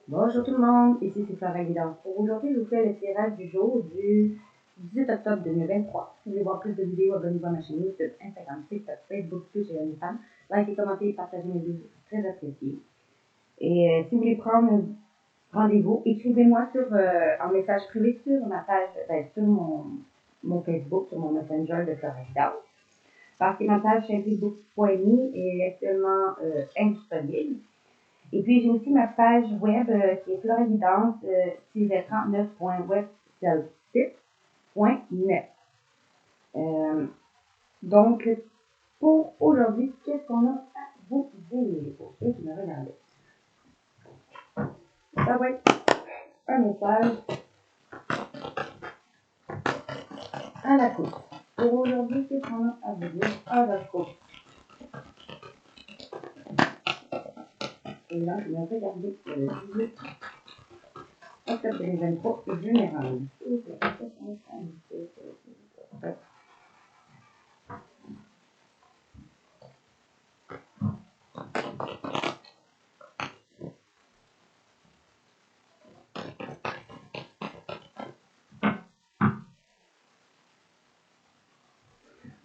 Bonjour tout le monde, ici c'est Flora Guidance. Pour aujourd'hui, je vous fais le tirage du jour du 18 octobre 2023. Si vous voulez voir plus de vidéos, abonnez-vous à ma chaîne YouTube, Instagram, TikTok, Facebook, Twitch et OnlyFans. Likez, commentez et partagez mes vidéos, c'est très apprécié. Et si vous voulez prendre rendez-vous, écrivez-moi en message privé sur ma page, sur mon Facebook, sur mon Messenger de Flora Guidance. Parce que ma page facebook.me est actuellement indisponible. Et puis, j'ai aussi ma page web qui est floreguidance-39.website.net. Donc, pour aujourd'hui, qu'est-ce qu'on a à vous dire pour ceux qui me regardaient? Ça va être un message à la coupe. Pour aujourd'hui, qu'est-ce qu'on a à vous dire à la coupe? Et là, je vais regarder le 18 octobre 2023 général.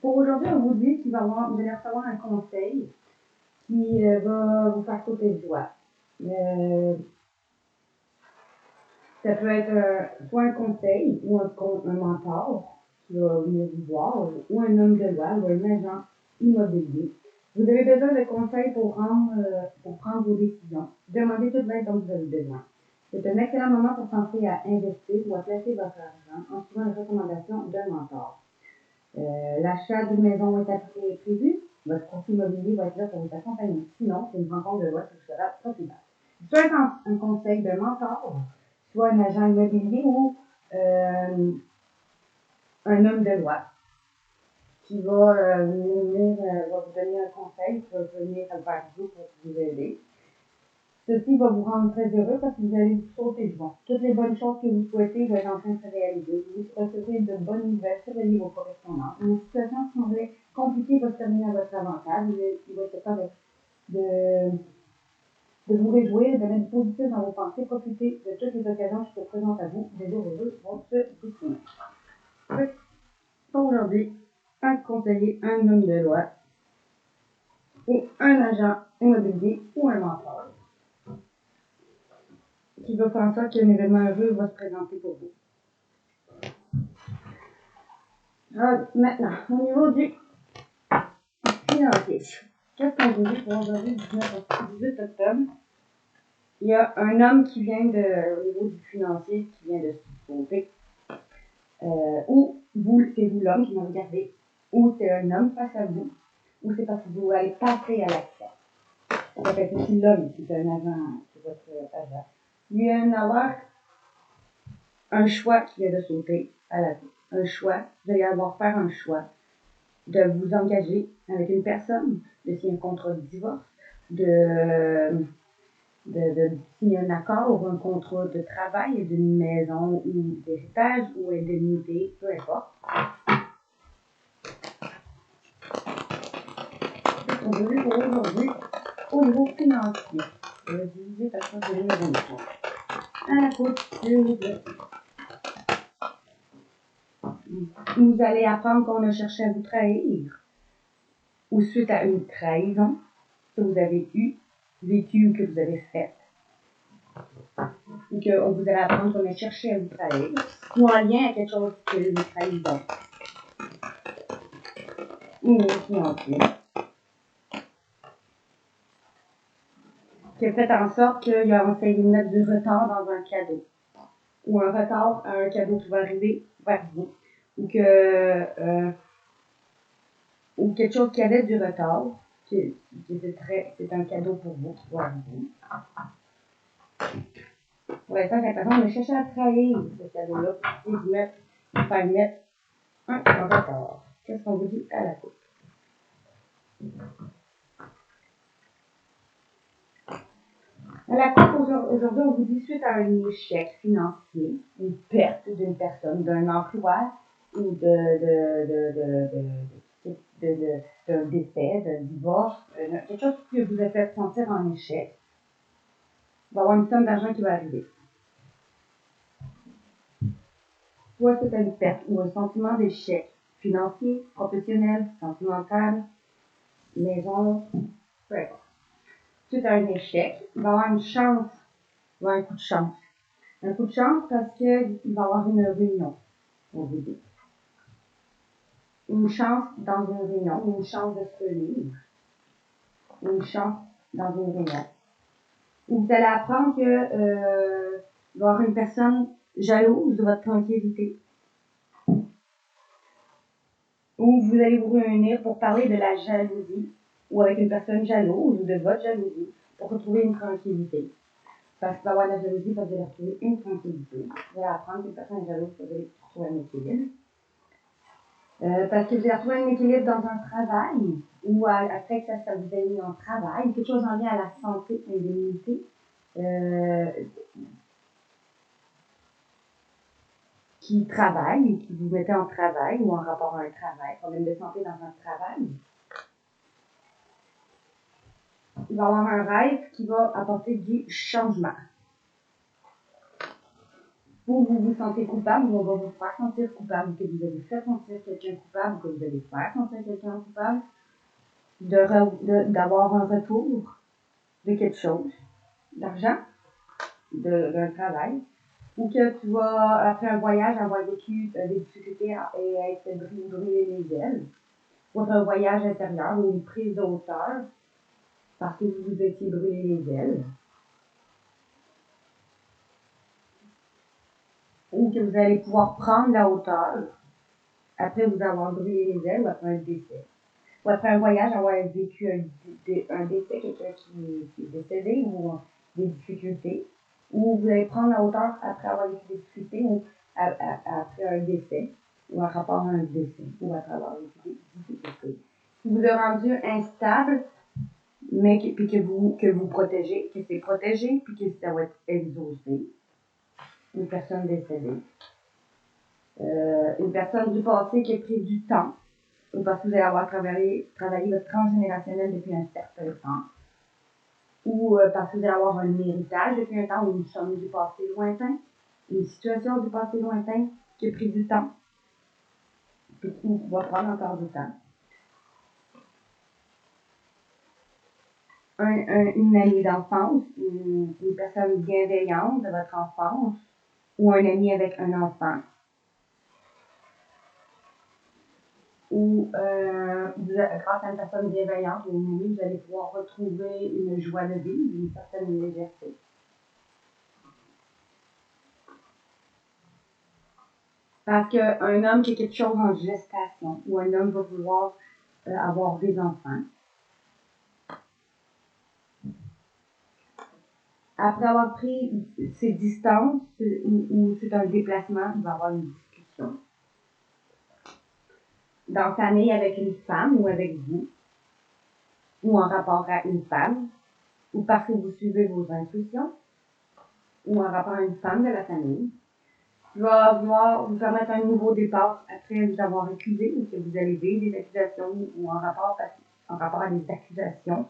Pour aujourd'hui, on vous dit vous allez recevoir un conseil qui va vous faire sauter de joie. Ça peut être soit un conseil ou un mentor qui va venir vous voir, ou un homme de loi ou un agent immobilier. Vous avez besoin de conseils pour prendre vos décisions. Demandez toute l'aide dont vous avez besoin. C'est un excellent moment pour penser à investir ou à placer votre argent en suivant les recommandations d'un mentor. L'achat d'une maison est prévu. Votre profil immobilier va être là pour vous accompagner. Sinon, c'est une rencontre de loi qui vous sera propriétaire. Soit un conseil d'un mentor, soit un agent immobilier ou un homme de loi qui va venir va vous donner un conseil, qui va venir vers vous pour vous aider. Ceci va vous rendre très heureux parce que vous allez vous sauter de joie. Toutes les bonnes choses que vous souhaitez vont être en train de se réaliser. Vous recevez de bonnes nouvelles, surveillez vos correspondances. Une situation qui semblait compliquée va se terminer à votre avantage. Il va être temps de vous réjouir, de mettre positif dans vos pensées, profitez de toutes les occasions qui se présentent à vous. Des jours heureux vont se dessiner. Pour aujourd'hui, un conseiller, un homme de loi et un agent immobilier ou un mentor qui va faire en sorte qu'un événement heureux va se présenter pour vous. Alors, maintenant, au niveau du financier, qu'est-ce qu'on vous dit pour aujourd'hui, 18 octobre? Il y a un homme qui vient au niveau du financier, qui vient de se sauver. Ou c'est vous l'homme qui m'a regardé, ou c'est un homme face à vous, ou c'est parce que vous allez passer à l'action. Ça peut être aussi l'homme qui est un agent, c'est votre agent. Il y a un choix qui vient de sauter à la vie. Un choix, vous allez faire un choix de vous engager avec une personne, de signer un contrat de divorce, de signer un accord ou un contrat de travail, d'une maison ou d'héritage ou indemnité, peu importe. On veut pour aujourd'hui au niveau financier. Le 18 octobre 2023. À la coupe, s'il vous plaît. Vous allez apprendre qu'on a cherché à vous trahir, ou suite à une trahison que vous avez vécue ou que vous avez faite. Ou que vous allez apprendre qu'on a cherché à vous trahir, ou en lien à quelque chose que une trahison. Ou financier. Qui a fait en sorte qu'il y a une du retard dans un cadeau. Ou un retard à un cadeau qui va arriver vers vous. Ou ou quelque chose qui avait du retard, c'est un cadeau pour vous qui doit arriver. Pour l'instant, cette personne, on a cherché à trahir ce cadeau-là pour vous faire mettre un retard. Qu'est-ce qu'on vous dit à la coupe? À la coupe, aujourd'hui, on vous dit suite à un échec financier, une perte d'une personne, d'un emploi ou d'un décès, d'un divorce, quelque chose qui vous a fait sentir en échec. Il va y avoir une somme d'argent qui va arriver. Soit c'est une perte ou un sentiment d'échec financier, professionnel, sentimental, maison, peu importe. Suite à un échec, il va y avoir une chance, il va y avoir un coup de chance. Un coup de chance parce qu'il va y avoir une réunion, on vous dit. Une chance dans une réunion, une chance de se relire, une chance dans une réunion. Où vous allez apprendre que il va y avoir une personne jalouse de votre tranquillité. Ou vous allez vous réunir pour parler de la jalousie, ou avec une personne jalouse, ou de votre jalousie, pour retrouver une tranquillité. Parce qu'il va y avoir la jalousie, parce que vous allez retrouver une tranquillité. Vous allez apprendre qu'une personne est jalouse, parce que vous allez retrouver un équilibre. Parce que vous allez retrouver un équilibre dans un travail, ou après que ça vous ait mis en travail, quelque chose en lien à la santé et l'immunité. Qui travaille, qui vous mettez en travail ou en rapport à un travail, problème de santé dans un travail. Il va y avoir un rêve qui va apporter du changement. Ou vous vous sentez coupable, ou on va vous faire sentir coupable, que vous avez fait sentir quelqu'un coupable, ou que vous allez faire sentir quelqu'un coupable, d'avoir un retour de quelque chose, d'argent, d'un travail, ou que tu vas, après un voyage, avoir vécu des difficultés et être brûlé les ailes, ou un voyage intérieur ou une prise de hauteur, parce que vous vous étiez brûlé les ailes, ou que vous allez pouvoir prendre la hauteur après vous avoir brûlé les ailes ou après un décès. Ou après un voyage, avoir vécu un décès, quelqu'un qui est décédé ou des difficultés. Ou vous allez prendre la hauteur après avoir vécu des difficultés ou après un décès ou en rapport à un décès ou après avoir vécu des difficultés. Si vous êtes rendu instable, mais puis que vous protégez, que c'est protégé, puis que ça va être exaucé. Une personne décédée. Une personne du passé qui a pris du temps, ou parce que vous allez avoir travaillé votre transgénérationnel depuis un certain temps, ou parce que vous allez avoir un héritage depuis un temps, ou une somme du passé lointain, une situation du passé lointain qui a pris du temps, puis qui va prendre encore du temps. Une amie d'enfance, une personne bienveillante de votre enfance, ou un ami avec un enfant, ou grâce à une personne bienveillante ou une amie, vous allez pouvoir retrouver une joie de vivre, une certaine légèreté. Parce qu'un homme qui a quelque chose en gestation, ou un homme va vouloir avoir des enfants, après avoir pris ses distances, ou c'est un déplacement, il va avoir une discussion. Dans la famille avec une femme ou avec vous, ou en rapport à une femme, ou parce que vous suivez vos intuitions, ou en rapport à une femme de la famille, qui va vouloir vous permettre un nouveau départ après vous avoir accusé, ou que vous allez vivre des accusations, ou en rapport à des accusations,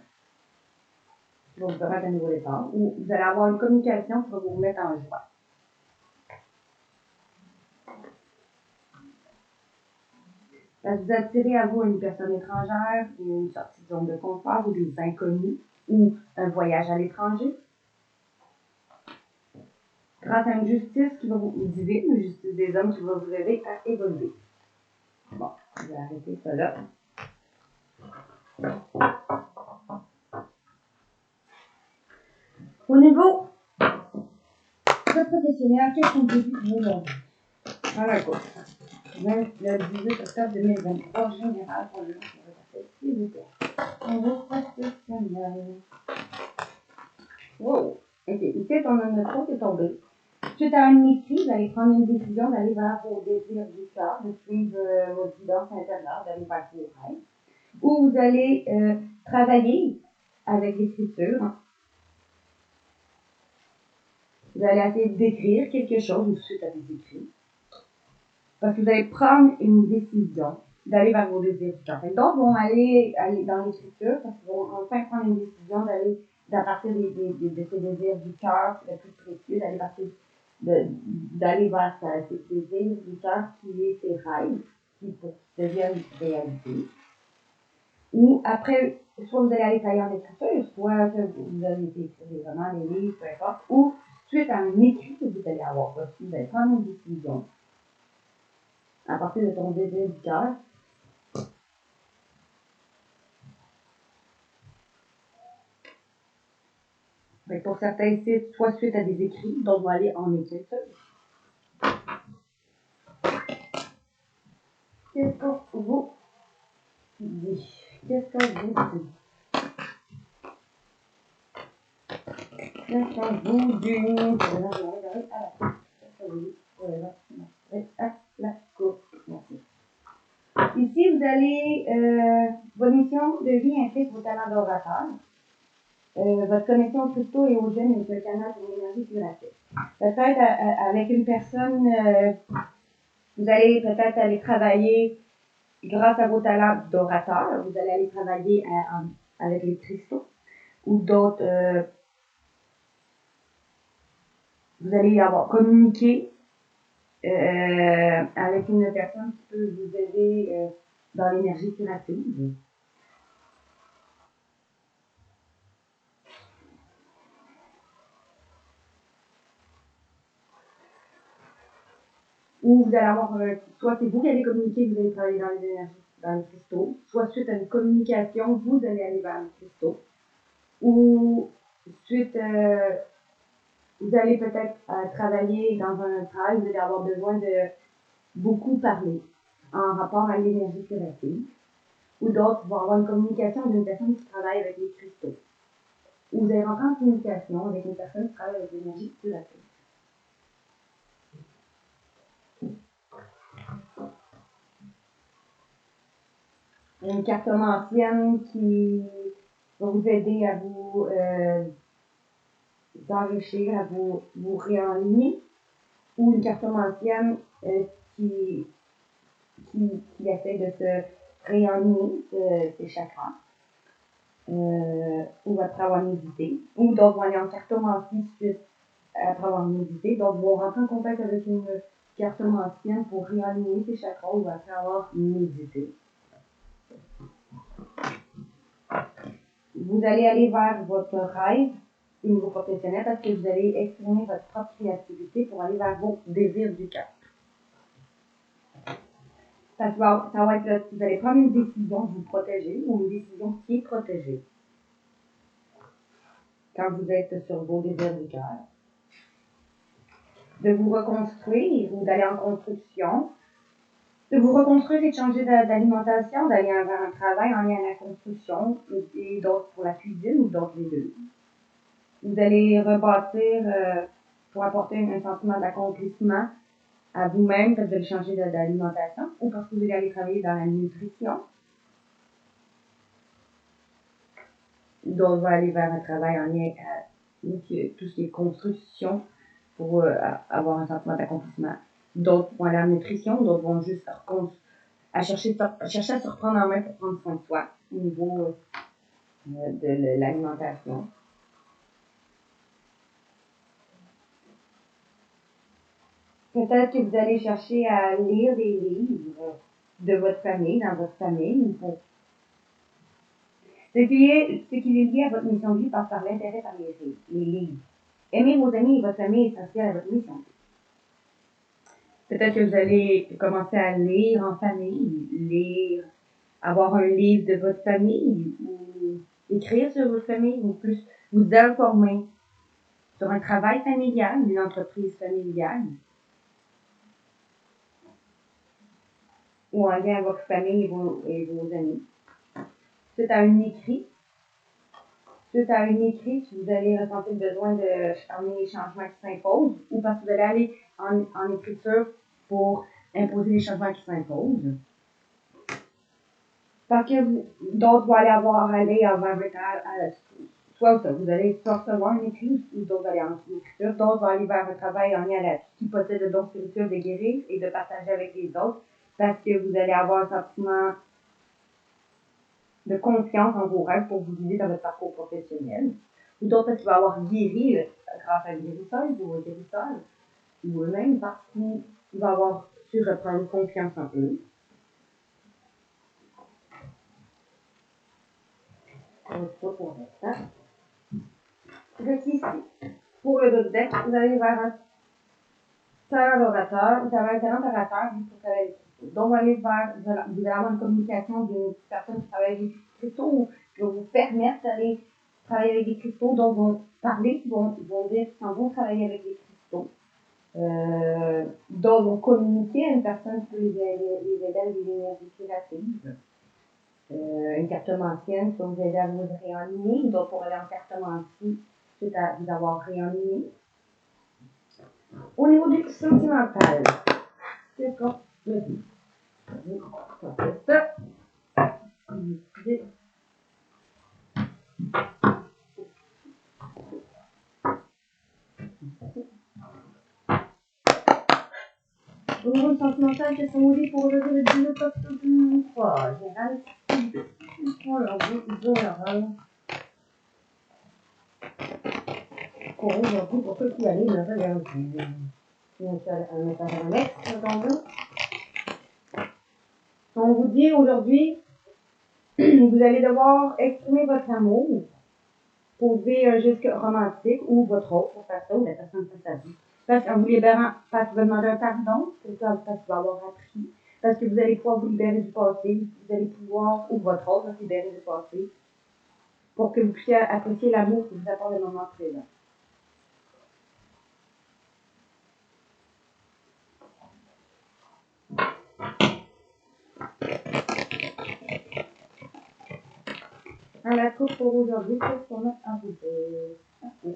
qui vont vous permettre un nouveau départ, ou vous allez avoir une communication qui va vous remettre en joie. Vous attirez à vous une personne étrangère, ou une sortie de zone de confort, ou des inconnus, ou un voyage à l'étranger. Grâce à une justice qui va vous divine, une justice des hommes qui va vous aider à évoluer. Bon, je vais arrêter ça là. Au niveau de professionnel, qu'est-ce qu'on peut dire aujourd'hui? Voilà quoi. Le 18 octobre 2023, général pour le s'il vous plaît. Au niveau professionnel. Wow! Ok, ici, on a notre tour qui est tombé. Suite à un écrit, vous allez prendre une décision d'aller vers vos désirs du cœur, de suivre votre guidance intérieure, d'aller vers vos rêves. Ou vous allez travailler avec l'écriture. Vous allez essayer d'écrire quelque chose ou suite à des écrits. Parce que vous allez prendre une décision d'aller vers vos désirs du cœur. D'autres vont aller dans l'écriture parce qu'ils vont enfin prendre une décision d'aller d'à partir de ces désirs du cœur le plus précieux, d'aller vers ces désirs du cœur qui est tes rêves, qui deviennent réalité. Ou après, soit vous allez aller travailler en écriture, soit que vous allez écrire des romans, des livres, peu importe, ou suite à un écrit que vous allez avoir reçu, vous allez prendre une décision à partir de ton désir du cœur. Pour certains sites, soit suite à des écrits, d'autres vont aller en écriture. Qu'est-ce qu'on vous dit? Qu'est-ce qu'on vous dit? Qu'est-ce qu'on vous dit? La coupe. Merci. Ici, vous allez, votre mission de vie implique vos talents d'orateur. Votre connexion aux cristaux et aux gènes est un canal pour l'énergie curative. Peut-être avec une personne, vous allez peut-être aller travailler grâce à vos talents d'orateur. Vous allez aller travailler avec les cristaux ou d'autres. Vous allez avoir communiqué avec une personne qui peut vous aider dans l'énergie curative. Ou vous allez avoir, soit c'est vous qui allez communiquer, vous allez travailler dans les énergies, dans les cristaux, soit suite à une communication, vous allez aller vers les cristaux, ou suite, vous allez peut-être travailler dans un travail, vous allez avoir besoin de beaucoup parler en rapport à l'énergie curative, ou d'autres vont avoir une communication d'une personne qui travaille avec les cristaux, ou vous allez rentrer en communication avec une personne qui travaille avec l'énergie curative. Une cartomancienne qui va vous aider à vous enrichir, à vous réaligner, ou une cartomancienne qui essaie de se réaligner ses chakras, ou après avoir médité, ou d'autres vont aller en cartomancie suite après avoir médité, d'autres vont rentrer en contact avec une cartomancienne pour réaligner ses chakras ou après avoir médité. Vous allez aller vers votre rêve au niveau professionnel parce que vous allez exprimer votre propre créativité pour aller vers vos désirs du cœur. Ça va être vous allez prendre une décision de vous protéger ou une décision qui est protégée quand vous êtes sur vos désirs du cœur. De vous reconstruire ou d'aller en construction. De vous reconstruire et de changer d'alimentation, d'aller vers un travail en lien à la construction et d'autres pour la cuisine ou d'autres les deux. Vous allez rebâtir pour apporter un sentiment d'accomplissement à vous-même parce que vous allez changer d'alimentation ou parce que vous allez aller travailler dans la nutrition. D'autres vont aller vers un travail en lien avec tout ce qui est construction pour avoir un sentiment d'accomplissement. D'autres vont aller en nutrition, d'autres vont juste chercher à se reprendre en main pour prendre soin de soi au niveau de l'alimentation. Peut-être que vous allez chercher à lire des livres de votre famille, dans votre famille. Ce qui est lié à votre mission de vie passe par l'intérêt par les livres. Aimer vos amis et votre famille est essentiel à votre mission de vie. Peut-être que vous allez commencer à lire en famille, avoir un livre de votre famille, ou écrire sur votre famille, ou plus vous informer sur un travail familial, une entreprise familiale, ou en lien avec votre famille et vos amis. Suite à un écrit, si vous allez ressentir le besoin d'amener les changements qui s'imposent, ou parce que vous allez aller en écriture pour imposer les changements qui s'imposent. Parce que d'autres vont aller soit vous allez recevoir un écrit, ou d'autres aller en écriture, d'autres vont aller vers un travail en lien à qui possède le don spirituel de guérir et de partager avec les autres, parce que vous allez avoir un sentiment de confiance en vos rêves pour vous guider dans votre parcours professionnel. ou d'autres parce qu'il va avoir guéri grâce à une guérisseuse ou un guérisseur, ou eux-mêmes parce qu'il va avoir su reprendre confiance en eux. Ça pour l'instant. Donc ici, pour le dos de deck, vous allez vers un talent d'orateur, vous avez un talent d'orateur pour travailler les cristaux. Donc, vous allez vers, vous allez avoir une communication d'une personne qui travaille avec des cristaux ou qui va vous permettre d'aller travailler avec des cristaux, donc vont parler, vont dire qu'ils s'en vont travailler avec des cristaux. Donc, vont communiquer à une personne qui peut les aider à des énergies curatives. Une cartomancienne qui va vous aider à vous réanimer, donc pour aller en cartomancie, suite à vous avoir réanimé. Au niveau du sentimental, c'est qu'on me dit. Ça fait ça. Au niveau du sentimental, qu'est-ce qu'on dit pour aujourd'hui le 18 octobre 2023? Général, voilà, aujourd'hui, pour ceux qui allaient, le regarder. Un message à mettre, on vous dit aujourd'hui, vous allez devoir exprimer votre amour pour vivre un geste romantique ou votre autre pour faire ça ou la personne qui sa vie. Parce qu'en vous libérant, parce que vous demander un pardon, c'est ça, parce que vous allez avoir appris, parce que vous allez pouvoir vous libérer du passé, vous allez pouvoir, ou votre autre va se libérer du passé, pour que vous puissiez apprécier l'amour qui vous apporte le moment présent. À la coupe pour aujourd'hui, qu'est-ce qu'on a à vous dire?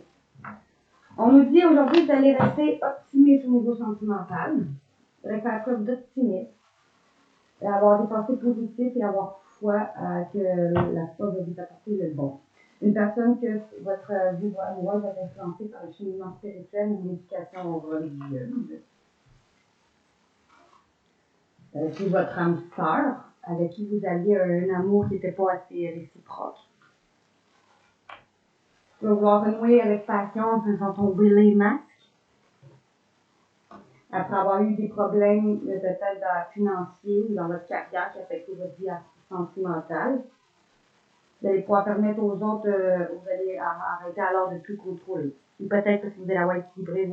On nous dit aujourd'hui d'aller rester optimiste au niveau sentimental, de faire preuve d'optimisme, avoir des pensées positives et avoir foi que la foi va vous apporter le bon. Une personne que votre vie amoureuse va être influencée par le cheminement spirituel ou l'éducation religieuse. Puis votre âme sœur, avec qui vous aviez un amour qui n'était pas assez réciproque. Vous allez vouloir renouer avec passion en faisant tomber les masques. Après avoir eu des problèmes peut-être financiers ou dans votre carrière qui affectent votre vie sentimentale, vous allez pouvoir permettre aux autres, vous allez arrêter alors de tout contrôler. Ou peut-être parce que vous allez avoir équilibré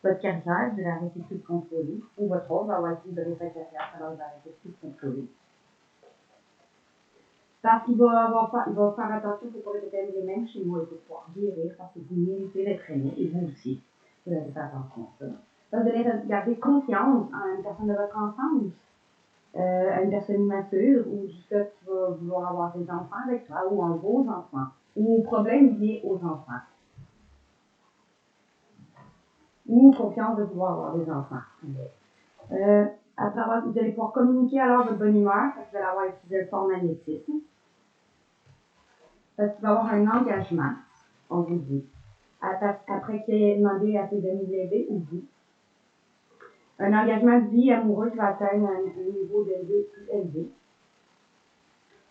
votre carrière, vous allez arrêter de tout contrôler. Ou votre autre va avoir équilibré sa carrière, alors il va arrêter de tout contrôler. Parce qu'il va faire attention pour ne pas répéter les mêmes chez moi, il faut pouvoir guérir parce que vous méritez d'être aimé, et vous aussi. Vous allez faire attention à ça. Vous allez garder confiance en une personne de votre enfance, à une personne immature, ou du fait que tu vas vouloir avoir des enfants avec toi, ou en vos enfants, ou aux problèmes liés aux enfants. Ou confiance de pouvoir avoir des enfants. Après avoir, vous allez pouvoir communiquer alors votre bonne humeur, parce que vous allez avoir utilisé le fort magnétisme. Parce qu'il va y avoir un engagement, on vous dit, après qu'il ait demandé à ses amis de l'aider, ou vous. Un engagement de vie amoureux qui va atteindre un niveau d'élevé plus élevé.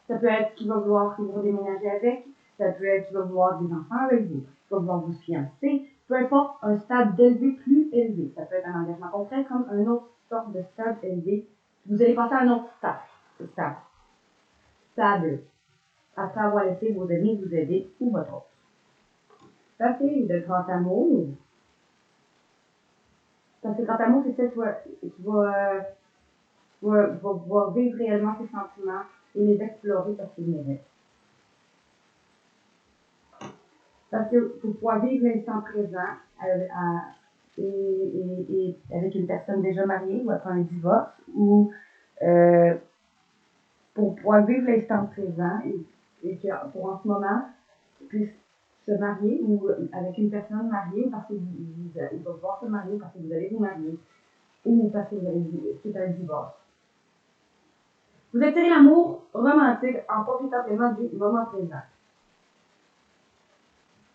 Ça peut être qu'il va vouloir que vous déménager avec, ça peut être qu'il va vouloir des enfants avec vous, qu'il va vouloir vous fiancer, peu importe, un stade d'élevé plus élevé. Ça peut être un engagement concret comme un autre sorte de stade élevé. Vous allez passer à un autre stade. Stable. Après avoir laissé vos amis vous aider ou votre autre. Ça, c'est le grand amour. Parce que le grand amour, c'est celle qui va vivre réellement ses sentiments et les explorer parce qu'ils méritent. Parce que pour pouvoir vivre l'instant présent et avec une personne déjà mariée ou après un divorce, ou pour pouvoir vivre l'instant présent et que pour en ce moment, puisse se marier ou avec une personne mariée parce que vous va pouvoir se marier parce que vous allez vous marier ou parce que c'est un divorce. Vous attirez l'amour romantique en profitant pleinement du moment présent.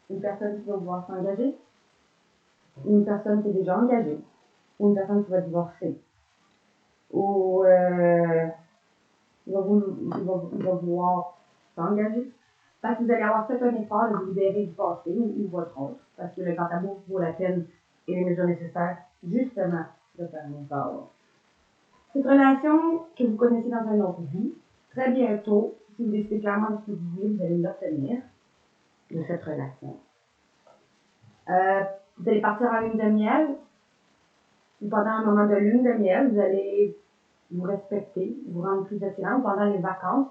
Une personne qui va vouloir s'engager, une personne qui est déjà engagée, ou une personne qui va divorcer, ou il va vouloir s'engager, Parce que vous allez avoir fait un effort de vous libérer du passé ou votre autre, parce que le grand amour vaut la peine et les mesures nécessaires, justement, de faire un effort. Cette relation que vous connaissez dans une autre vie, très bientôt, si vous décidez clairement de ce que vous voulez, vous allez l'obtenir de cette relation. Vous allez partir en lune de miel, et pendant un moment de lune de miel, vous allez vous respecter, vous rendre plus attirant. Pendant les vacances,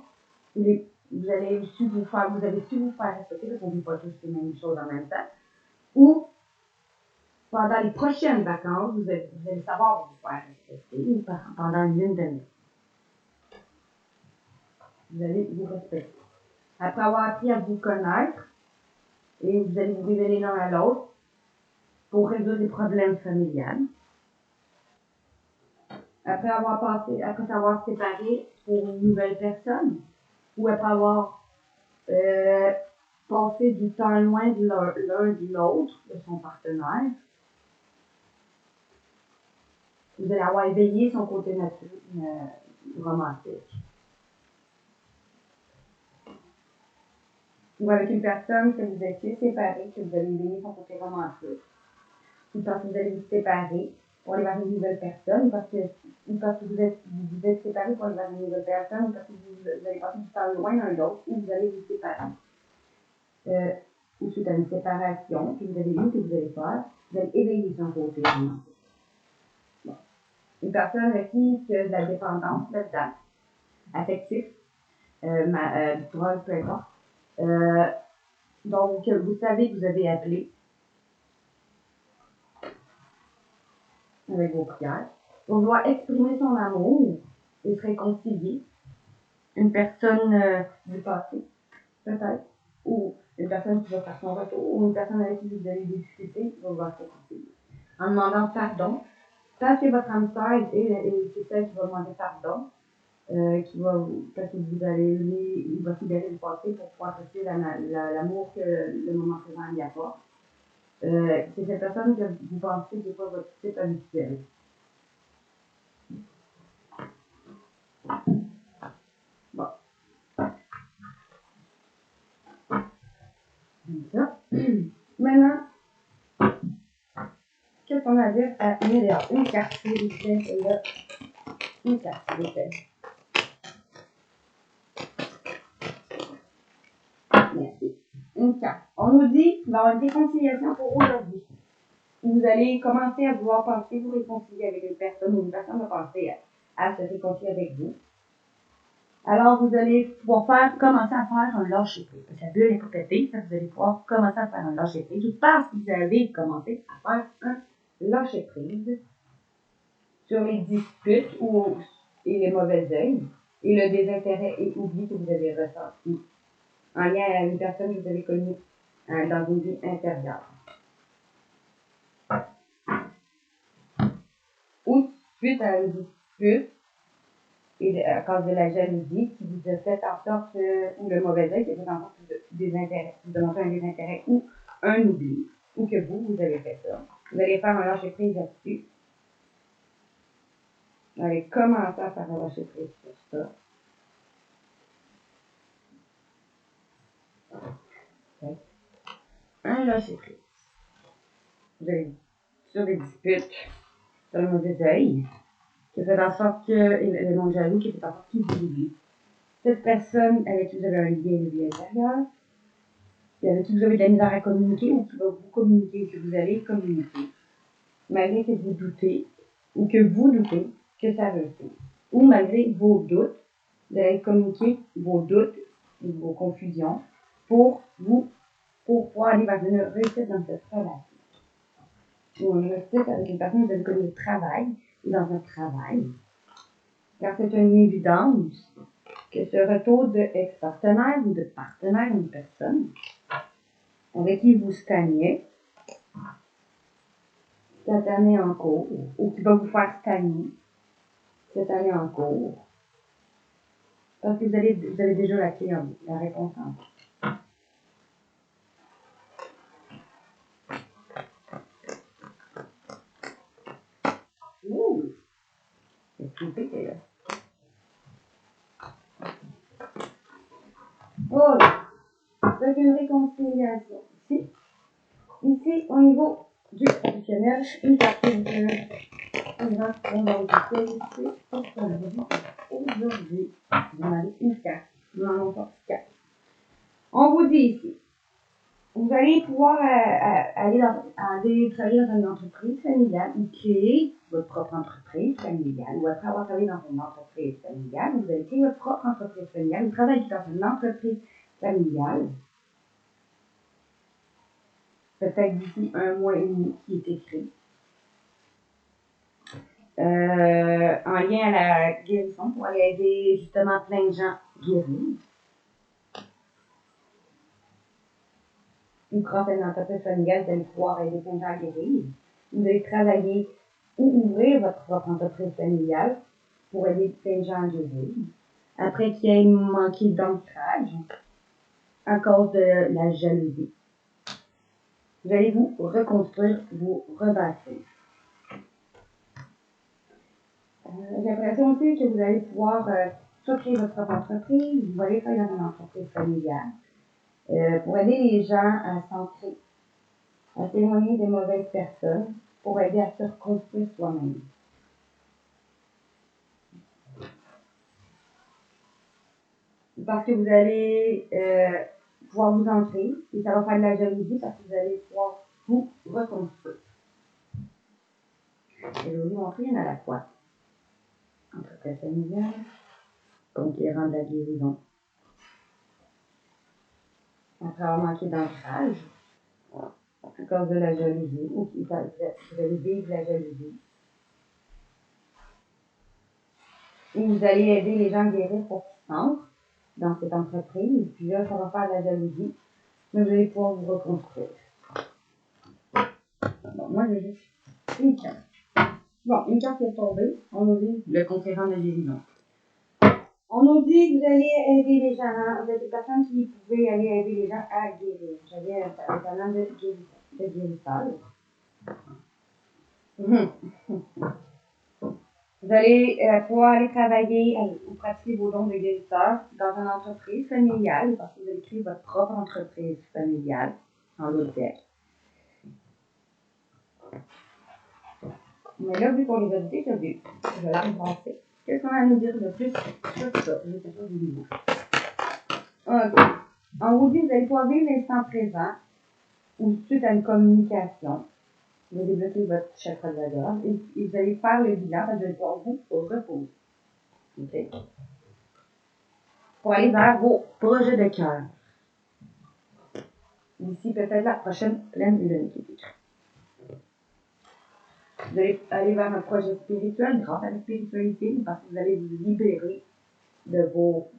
vous avez su vous faire respecter, parce qu'on ne vit pas tous les mêmes choses en même temps. Ou pendant les prochaines vacances, vous allez savoir vous faire respecter pendant une lune de miel. Vous allez vous respecter. Après avoir appris à vous connaître, et vous allez vous révéler l'un à l'autre pour résoudre les problèmes familiales. Après s'avoir séparé pour une nouvelle personne, ou après avoir passé du temps loin de l'un de l'autre, de son partenaire, vous allez avoir éveillé son côté romantique. Ou avec une personne que vous étiez séparée, que vous avez éveillé son côté romantique. Ou parce que vous allez vous séparer pour aller vers une nouvelle personne, ou parce que vous êtes séparés pour aller vers une nouvelle personne, ou parce que vous allez passer du temps loin l'un de l'autre, ou vous allez vous séparer. Ou suite à une séparation que vous avez eue, que vous allez faire, vous allez éveiller son côté romantique. Bon. Une personne avec qui il y a de la dépendance là-dedans, affective, drogue, peu importe. Donc, vous savez que vous avez appelé avec vos prières. On doit exprimer son amour et se réconcilier. Une personne du passé, peut-être, ou une personne qui va faire son retour, ou une personne avec qui vous avez des difficultés, va se réconcilier. En demandant pardon, parce que votre âme sœur et c'est celle qui va demander pardon, parce que il va se libérer du passé pour pouvoir recevoir l'amour que le moment présent lui apporte. C'est cette personne que vous pensez qui n'est pas votre type habituel. Bon. Ça. Maintenant, qu'est-ce qu'on a à dire à une carte, s'il vous plaît, là. Une carte, s'il vous plaît. Merci. Une carte. On nous dit qu'il va y avoir une réconciliation pour aujourd'hui. Vous allez commencer à vouloir penser vous réconcilier avec une personne, ou une personne va penser à se réconcilier avec vous. Alors, vous allez pouvoir commencer à faire un lâcher-prise. Parce que la bulle n'est pas pétée, vous allez pouvoir commencer à faire un lâcher-prise. Ou parce que vous avez commencé à faire un lâcher-prise sur les disputes et les mauvais œils et le désintérêt et oubli que vous avez ressenti en lien à une personne que vous avez connue dans une vie intérieure. Ou suite à une dispute et à cause de la jalousie qui vous a fait en sorte, ou le mauvais œil qui a fait en sorte que vous demontrez un désintérêt ou un oubli, ou que vous avez fait ça. Vous allez faire un lâcher-prise là-dessus. Vous allez commencer à faire un lâcher-prise sur ça. Okay. Un lâcher-prise. Vous allez sur des disputes, sur le mauvais œil, qui fait en sorte que le monde jaloux, qui fait en sorte qu'il vous oublie. Cette personne avec qui vous avez un lien de vie intérieure, avec qui vous avez de la misère à communiquer ou qui va vous communiquer, que vous allez communiquer, malgré que vous doutez ou que vous doutez que ça réussit. Ou malgré vos doutes, vous allez communiquer vos doutes et vos confusions pour pouvoir aller vers une réussite dans cette relation. Ou une réussite avec une personne que vous avez connue au travail ou dans un travail. Car c'est une évidence que ce retour de ex-partenaire ou de partenaire d'une personne avec qui vous stagnez cette année en cours, ou qui va vous faire stagner cette année en cours, parce que vous avez déjà la clé en vous, la réponse en vous. Ouh! C'est flippé, là. Oh! une réconciliation ici. Ici, au niveau du professionnel, une partie de on va vous qualifier aujourd'hui. Vous en avez une carte. Nous en avons pas 4. On vous dit ici, vous allez pouvoir aller travailler dans une entreprise familiale ou créer votre propre entreprise familiale. Ou après avoir travaillé dans une entreprise familiale, vous allez créer votre propre entreprise familiale. Vous travaillez dans une entreprise familiale. Peut-être d'ici 1 mois et demi qui est écrit. En lien à la guérison pour aller aider justement plein de gens guéris. Ou grâce à une entreprise familiale, vous allez pouvoir aider plein de gens à guérir. Vous allez travailler ou ouvrir votre propre entreprise familiale pour aider plein de gens à guérir. Après qu'il y ait manqué d'ancrage à cause de la jalousie. Vous allez vous reconstruire, vous rebâtir. J'ai l'impression aussi que vous allez pouvoir soit créer votre propre entreprise, vous allez travailler dans une entreprise familiale pour aider les gens à s'ancrer, à s'éloigner des mauvaises personnes, pour aider à se reconstruire soi-même. Parce que vous allez pouvoir vous ancrer et ça va faire de la jalousie parce que vous allez pouvoir vous reconstruire. Et je vais vous montrer une à la fois. Entreprise familiale, conquérant de la guérison. Après avoir manqué d'ancrage, à cause de la jalousie, ou vous allez vivre la jalousie. Et vous allez aider les gens à guérir pour qu'ils s'ancrent dans cette entreprise. Puis là, ça va faire de la jalousie. Mais vous allez pouvoir vous reconstruire. Bon, moi, j'ai juste une carte. Bon, une carte qui est tombée. On nous dit le conquérant de la guérison. On nous dit que vous allez aider les gens. Vous êtes des personnes qui pouvaient aller aider les gens à guérir. J'avais un talent de guérisseur. Vous allez pouvoir aller travailler ou pratiquer vos dons de guérisseur dans une entreprise familiale parce que vous allez créer votre propre entreprise familiale en l'autre siècle. Mais là, vu qu'on les a dit, je vais la repenser. Qu'est-ce qu'on a à nous dire de plus sur ça? Je vais faire ça du nouveau. OK. On vous dit que vous allez pouvoir vivre l'instant présent ou suite à une communication. Vous allez débloquer votre chakra de la gorge et vous allez faire le bilan, vous allez pouvoir vous reposer. OK? Pour aller vers vos projets de cœur. D'ici peut-être la prochaine pleine lune qui est écrite. Vous allez aller vers un projet spirituel grâce à la spiritualité parce que vous allez vous libérer de vos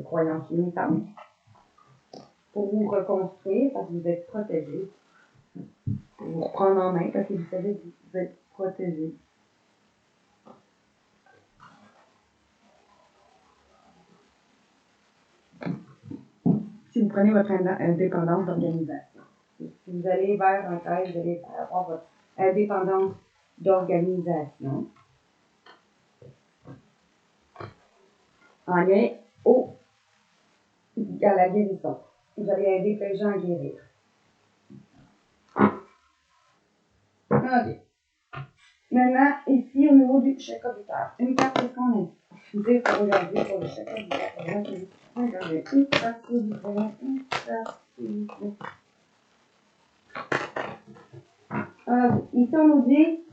croyances limitantes pour vous reconstruire parce que vous êtes protégé. Pour vous reprendre en main parce que vous savez que vous êtes protégé. Si vous prenez votre indépendance d'organisation. Si vous allez vers un travail, vous allez avoir votre indépendance d'organisation en lien à la guérison. Vous allez aider plein de gens à guérir. OK. Maintenant, ici, au niveau du chakra du cœur, une carte, qu'est-ce qu'on a dit? Je vous ai regardé pour le chakra du cœur. Regardez, une carte du cœur, une carte du cœur. Ici, on nous dit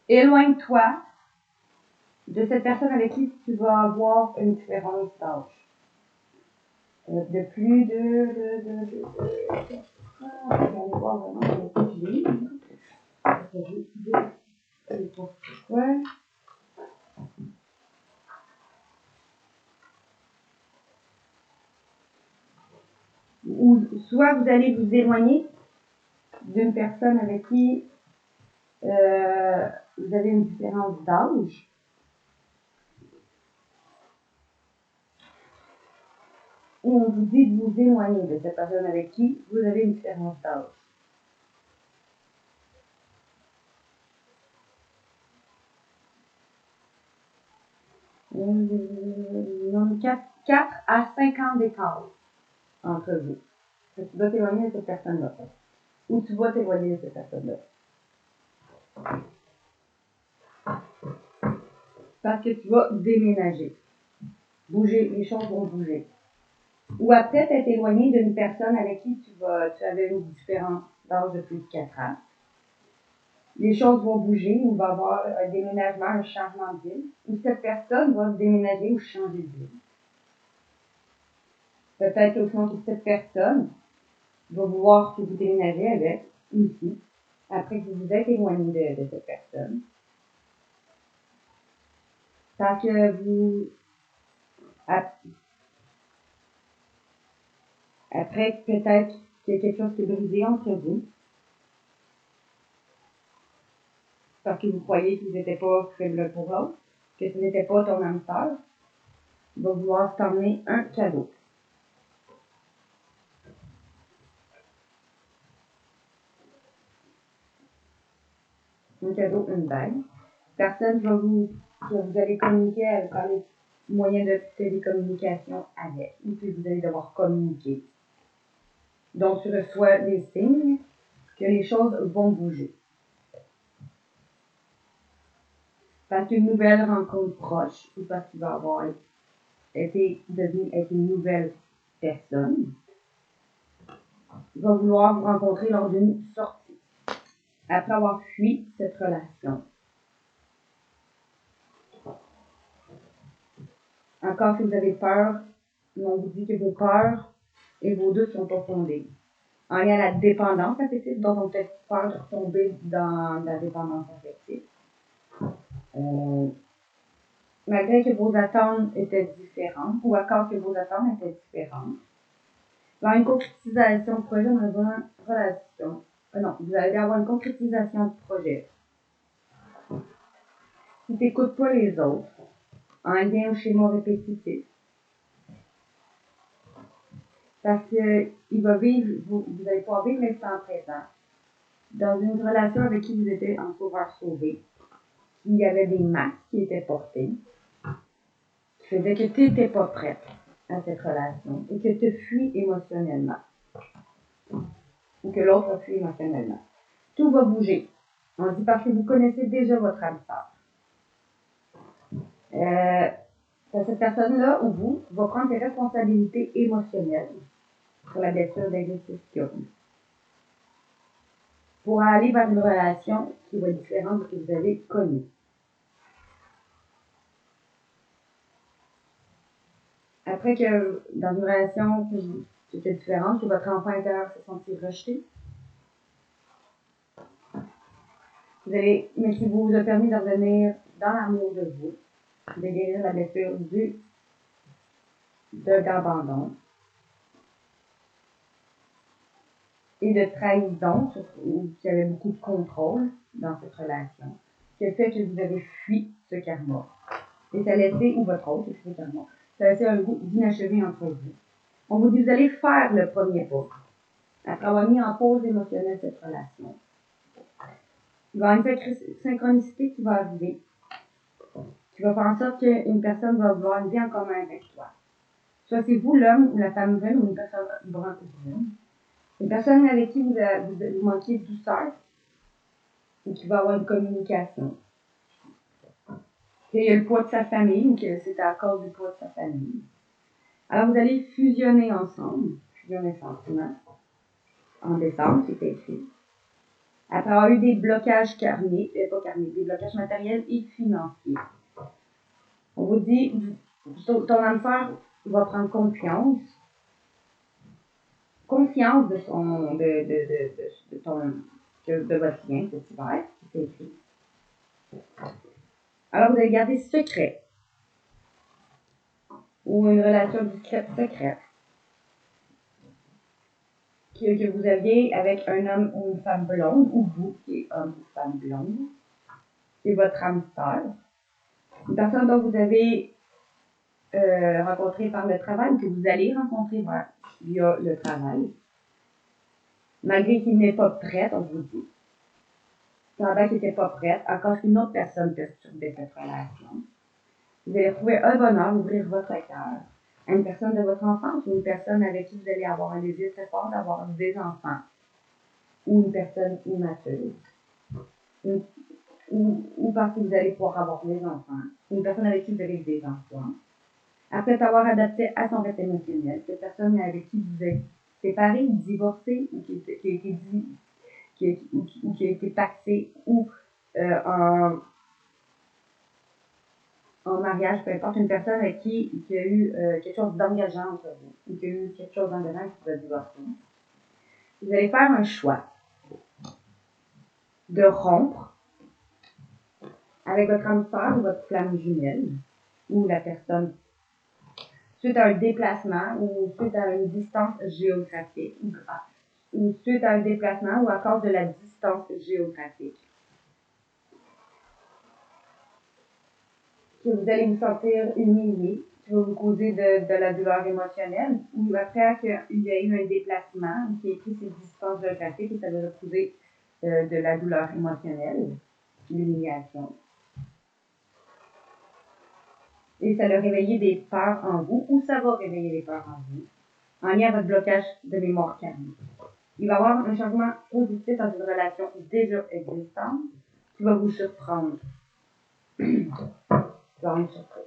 éloigne-toi de cette personne avec qui tu vas avoir une différence d'âge. De plus de on va voir vraiment le livre. Je vais dire pourquoi. Ou soit vous allez vous éloigner d'une personne avec qui vous avez une différence d'âge. Ou on vous dit de vous éloigner de cette personne avec qui vous avez une différence d'âge. Donc 4 à 5 ans d'écart entre vous. Tu dois t'éloigner de cette personne-là. Ou tu vas t'éloigner de cette personne-là. Parce que tu vas déménager. Bouger, les choses vont bouger. Ou après, t'être éloigné d'une personne avec qui tu avais une différence d'âge de plus de 4 ans. Les choses vont bouger, ou il va y avoir un déménagement, un changement de ville. Ou cette personne va se déménager ou changer de ville. Peut-être aussi que cette personne va vouloir que vous déménagez avec, ici, après que vous vous êtes éloigné de cette personne. Tant que vous... Après, peut-être qu'il y a quelque chose qui est brisé entre vous. Parce que vous croyez que vous n'étiez pas faible pour l'autre, que ce n'était pas ton âme sœur. Il va vouloir t'emmener un cadeau. Un cadeau, une bague. Personne va vous allez communiquer avec les moyens de télécommunication avec, ou puis vous allez devoir communiquer. Donc, tu reçois des signes que les choses vont bouger. Parce qu'une nouvelle rencontre proche, ou parce qu'il va avoir devenu être une nouvelle personne, va vouloir vous rencontrer lors d'une sortie. Après avoir fui cette relation. Encore si vous avez peur, on vous dit que vos peurs et vos doutes sont pas fondés. En lien à la dépendance affective, donc on peut peur de retomber dans la dépendance affective. Malgré que vos attentes étaient différentes, ou encore que vos attentes étaient différentes. Dans une concrétisation de projet dans une relation. Non, vous allez avoir une concrétisation de projet. Si tu n'écoutes pas les autres, en lien au schéma répétitif, parce que vous allez pouvoir vivre l'instant présent dans une relation avec qui vous étiez en sauveur-sauvé. Il y avait des masques qui étaient portés, qui faisaient que tu n'étais pas prête à cette relation et que tu fuis émotionnellement. Ou que l'autre a fui émotionnellement. Tout va bouger. On dit parce que vous connaissez déjà votre âme sœur. Cette personne-là, ou vous, va prendre ses responsabilités émotionnelles pour la blessure d'injustice qu'il y a eu. Pour aller vers une relation qui va être différente de ce que vous avez connue. Après que dans une relation qui était différente, que votre enfant intérieur se sentit rejeté, mais qui vous a permis de revenir dans l'amour de vous, de guérir la blessure d'abandon et de trahison, où il y avait beaucoup de contrôle dans cette relation, qui a fait que vous avez fui ce karma. Et ça a laissé, ou votre autre, ce karma, ça a laissé un goût d'inachevé entre vous. On vous dit, vous allez faire le premier pas, après avoir mis en pause émotionnelle cette relation. Il va y avoir une synchronicité qui va arriver, qui va faire en sorte qu'une personne va avoir une vie en commun avec toi. Soit c'est vous l'homme ou la femme jeune ou une personne brune. Une personne avec qui vous manquez de douceur ou qui va avoir une communication. Qu'il y a le poids de sa famille ou que c'est à cause du poids de sa famille. Alors vous allez fusionner ensemble, fusionner sentiments, en décembre, c'est écrit. Après avoir eu des blocages karmiques, des blocages matériels et financiers. On vous dit, ton âme sœur va prendre conscience de votre lien cet hiver, c'est écrit. Alors vous allez garder secret, ou une relation discrète secrète, que vous aviez avec un homme ou une femme blonde, ou vous qui êtes homme ou femme blonde, c'est votre âme sœur. Une personne dont vous avez rencontré par le travail, ou que vous allez rencontrer via le travail, malgré qu'il n'est pas prêt, on vous dit. Pendant qu'il n'était pas prête, encore qu'une autre personne perturbait cette relation. Vous allez trouver un bonheur, ouvrir votre cœur à une personne de votre enfance ou une personne avec qui vous allez avoir un désir très fort d'avoir des enfants ou une personne immature ou parce que vous allez pouvoir avoir des enfants ou une personne avec qui vous avez des enfants. Après t'avoir adapté à son rythme émotionnel, cette personne avec qui vous êtes séparé, divorcé ou qui a été taxé ou en mariage, peu importe, une personne avec qui a eu quelque chose d'engageant entre vous, ou qui a eu quelque chose d'engageant qui va divorcer. Vous allez faire un choix de rompre avec votre âme sœur ou votre flamme jumelle, ou la personne, suite à un déplacement ou suite à une distance géographique, ou suite à un déplacement ou à cause de la distance géographique. Que vous allez vous sentir humilié, qui va vous causer de la douleur émotionnelle, ou après qu'il y a eu un déplacement, qui a pris cette distance géographique et ça va vous causer de la douleur émotionnelle, l'humiliation. Et ça va réveiller des peurs en vous, ou ça va réveiller des peurs en vous, en lien avec votre blocage de mémoire karmique. Il va y avoir un changement positif dans une relation déjà existante qui va vous surprendre. Il va y avoir une surprise.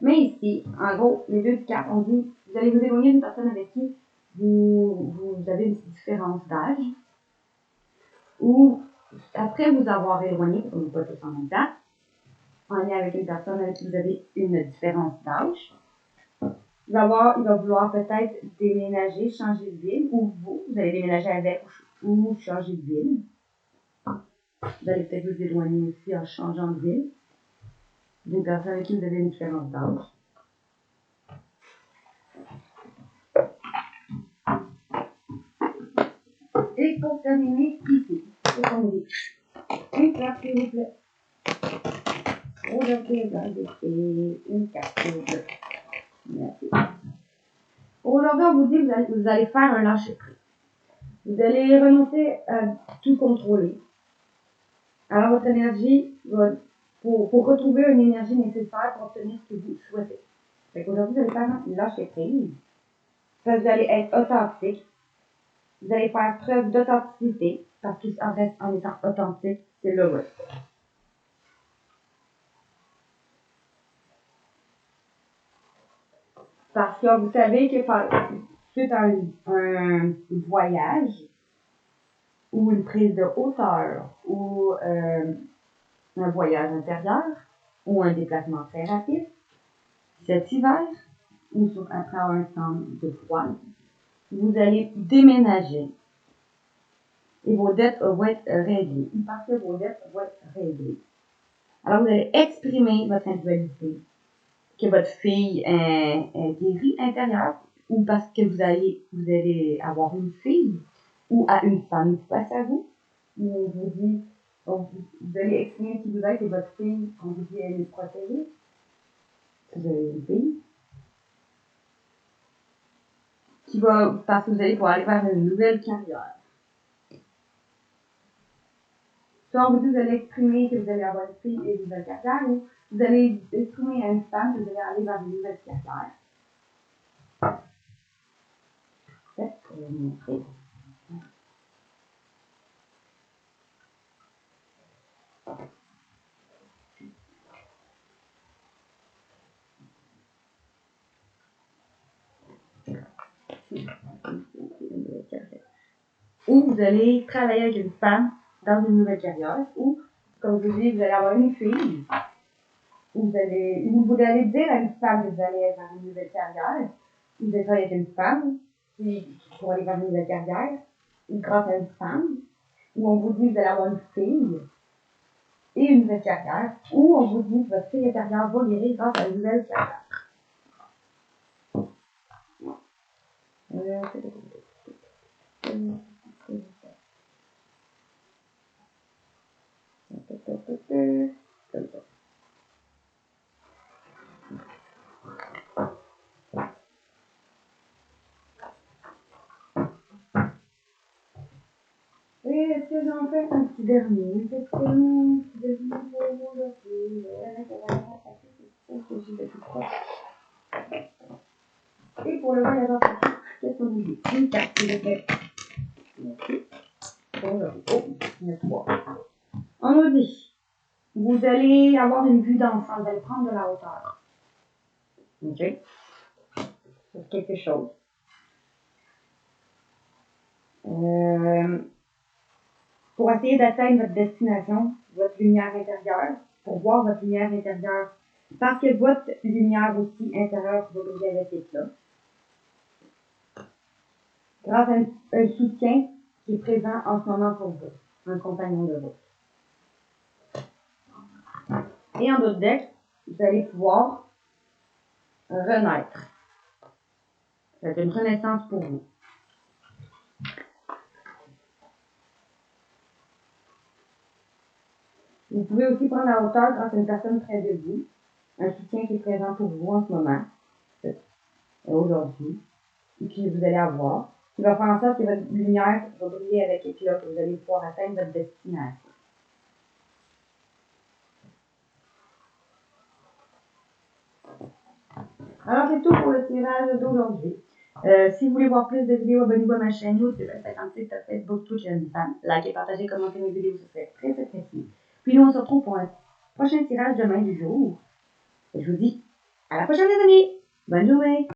Mais ici, en gros, les deux cartes, on dit, vous allez vous éloigner d'une personne avec qui vous avez une différence d'âge, ou après vous avoir éloigné, ou pas tous en même temps, en lien avec une personne avec qui vous avez une différence d'âge, il va vouloir peut-être déménager, changer de ville, ou vous allez déménager avec ou changer de ville. Vous allez peut-être vous éloigner aussi en changeant de ville d'une personne avec qui vous avez une différence d'âge. Et pour terminer, ici, c'est qu'on dit. Une carte, s'il vous plaît. Regardez, une carte, s'il vous plaît. Merci. Aujourd'hui, on vous dit que vous allez faire un lâcher-prise. Vous allez renoncer à tout contrôler. Alors, votre énergie va, pour retrouver une énergie nécessaire pour obtenir ce que vous souhaitez. Fait qu'aujourd'hui, vous allez faire un lâcher-prise. Vous allez être authentique. Vous allez faire preuve d'authenticité, parce qu'en étant authentique, c'est l'heureux. Parce que vous savez que suite à un voyage, ou une prise de hauteur, ou un voyage intérieur, ou un déplacement très rapide, cet hiver, ou après un temps de froid, vous allez déménager et vos dettes vont être réglées. Une partie de vos dettes vont être réglées. Alors, vous allez exprimer votre individualité, que votre fille est guérie intérieure, ou parce que vous allez avoir une fille, ou à une femme face à vous, où on vous dit, vous allez exprimer qui vous êtes et votre fille, on vous dit, elle est protégée. Vous avez une fille qui va, parce que vous allez pouvoir aller vers une nouvelle carrière. Soit on vous dit, vous allez exprimer que vous allez avoir une fille et une nouvelle carrière, ou vous allez exprimer à une femme que vous allez aller vers une nouvelle carrière. Pour vous montrer. Ou vous allez travailler avec une femme dans une nouvelle carrière, ou, comme je vous dis, vous allez avoir une fille, ou vous allez dire à une femme que vous allez être dans une nouvelle carrière, ou vous allez travailler avec une femme pour aller vers une nouvelle carrière, ou grâce à une femme, ou on vous dit que vous allez avoir une fille et une nouvelle carrière, ou on vous dit que votre fille intérieure va guérir grâce à une nouvelle carrière. Comme ça. Et est-ce que j'en fais un petit dernier? Est-ce que un petit dernier pour vous? Est-ce que j'y vais tout proche? Et pour le voyageur partout, qu'est-ce que vous dites? Une carte, s'il vous plaît. Merci. Oh, il y a 3. On nous dit, vous allez avoir une vue d'ensemble, vous allez prendre de la hauteur. OK? C'est quelque chose. Pour essayer d'atteindre votre destination, votre lumière intérieure, pour voir votre lumière intérieure, parce que votre lumière aussi intérieure va briller avec éclat. Grâce à un soutien qui est présent en ce moment pour vous, un compagnon de vous. Et en d'autres deck, vous allez pouvoir renaître. C'est une renaissance pour vous. Vous pouvez aussi prendre la hauteur grâce à une personne près de vous, un soutien qui est présent pour vous en ce moment, aujourd'hui, et que vous allez avoir, qui va faire en sorte que votre lumière va briller avec éclat, que vous allez pouvoir atteindre votre destination. Alors, c'est tout pour le tirage d'aujourd'hui. Si vous voulez voir plus de vidéos, abonnez-vous à ma chaîne YouTube, Instagram, Facebook, Twitch et Instagram. Likez, partagez, commentez mes vidéos, ce serait très apprécié. Puis nous, on se retrouve pour un prochain tirage demain du jour. Et je vous dis à la prochaine les amis. Bonne journée.